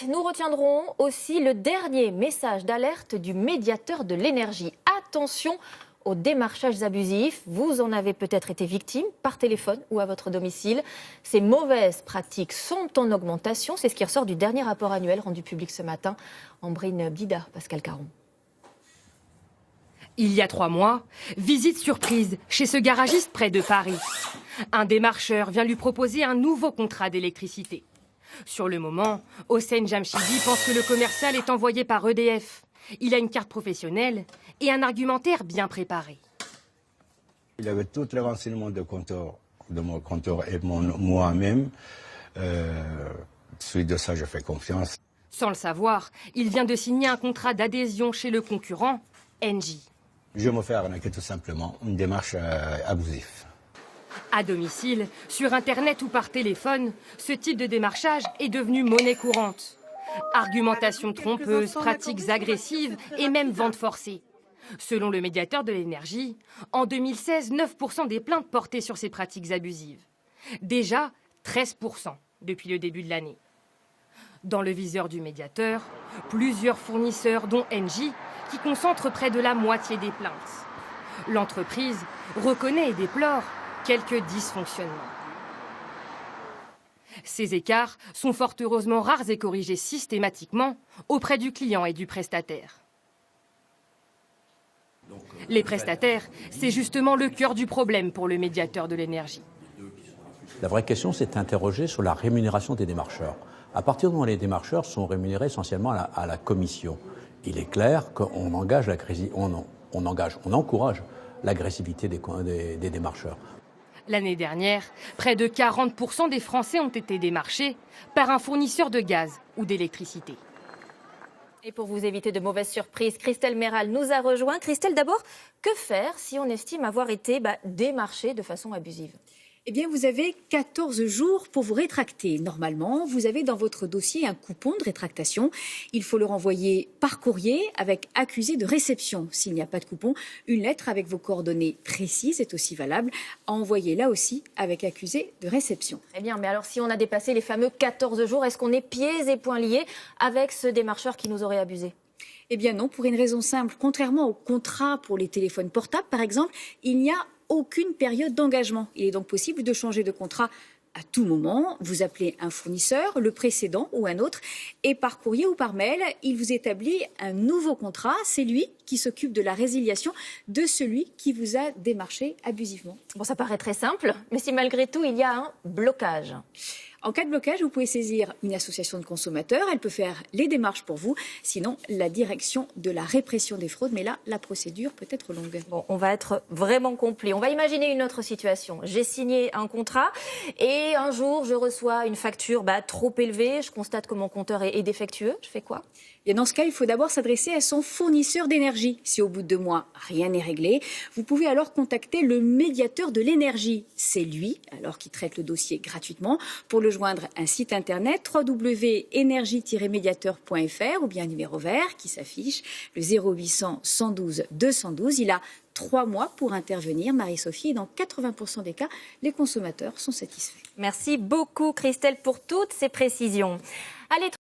Nous retiendrons aussi le dernier message d'alerte du médiateur de l'énergie. Attention aux démarchages abusifs. Vous en avez peut-être été victime par téléphone ou à votre domicile. Ces mauvaises pratiques sont en augmentation. C'est ce qui ressort du dernier rapport annuel rendu public ce matin. Ambrine Bida, Pascal Caron. Il y a 3 mois, visite surprise chez ce garagiste près de Paris. Un démarcheur vient lui proposer un nouveau contrat d'électricité. Sur le moment, Hossein Jamshidi pense que le commercial est envoyé par EDF. Il a une carte professionnelle et un argumentaire bien préparé. Il avait tous les renseignements de mon compteur et moi-même. Suite de ça, je fais confiance. Sans le savoir, il vient de signer un contrat d'adhésion chez le concurrent, Engie. Je me fais arnaquer tout simplement, une démarche abusive. À domicile, sur Internet ou par téléphone, ce type de démarchage est devenu monnaie courante. Argumentation trompeuse, pratiques agressives et même vente forcée. Selon le médiateur de l'énergie, en 2016, 9% des plaintes portaient sur ces pratiques abusives. Déjà 13% depuis le début de l'année. Dans le viseur du médiateur, plusieurs fournisseurs, dont Engie, qui concentrent près de la moitié des plaintes. L'entreprise reconnaît et déplore quelques dysfonctionnements. Ces écarts sont fort heureusement rares et corrigés systématiquement auprès du client et du prestataire. Les prestataires, c'est justement le cœur du problème pour le médiateur de l'énergie. La vraie question, c'est d'interroger sur la rémunération des démarcheurs. À partir du moment où les démarcheurs sont rémunérés essentiellement à la commission, il est clair qu'on encourage l'agressivité des démarcheurs. L'année dernière, près de 40% des Français ont été démarchés par un fournisseur de gaz ou d'électricité. Et pour vous éviter de mauvaises surprises, Christelle Méral nous a rejoint. Christelle, d'abord, que faire si on estime avoir été démarché de façon abusive ? Eh bien, vous avez 14 jours pour vous rétracter. Normalement, vous avez dans votre dossier un coupon de rétractation. Il faut le renvoyer par courrier avec accusé de réception. S'il n'y a pas de coupon, une lettre avec vos coordonnées précises est aussi valable à envoyer là aussi avec accusé de réception. Très bien, mais alors si on a dépassé les fameux 14 jours, est-ce qu'on est pieds et poings liés avec ce démarcheur qui nous aurait abusés ? Eh bien non, pour une raison simple. Contrairement au contrat pour les téléphones portables, par exemple, il n'y a aucune période d'engagement. Il est donc possible de changer de contrat à tout moment. Vous appelez un fournisseur, le précédent ou un autre, et par courrier ou par mail, il vous établit un nouveau contrat. C'est lui qui s'occupe de la résiliation de celui qui vous a démarché abusivement. Bon, ça paraît très simple, mais si malgré tout il y a un blocage. En cas de blocage, vous pouvez saisir une association de consommateurs. Elle peut faire les démarches pour vous. Sinon, la direction de la répression des fraudes. Mais là, la procédure peut être longue. Bon, on va être vraiment complet. On va imaginer une autre situation. J'ai signé un contrat et un jour, je reçois une facture trop élevée. Je constate que mon compteur est défectueux. Je fais quoi ? Et dans ce cas, il faut d'abord s'adresser à son fournisseur d'énergie. Si au bout de 2 mois, rien n'est réglé, vous pouvez alors contacter le médiateur de l'énergie. C'est lui, alors qui traite le dossier gratuitement. Pour le joindre, un site internet www.energie-médiateur.fr ou bien un numéro vert qui s'affiche, le 0800 112 212. Il a 3 mois pour intervenir, Marie-Sophie. Et dans 80% des cas, les consommateurs sont satisfaits. Merci beaucoup, Christelle, pour toutes ces précisions. Allez,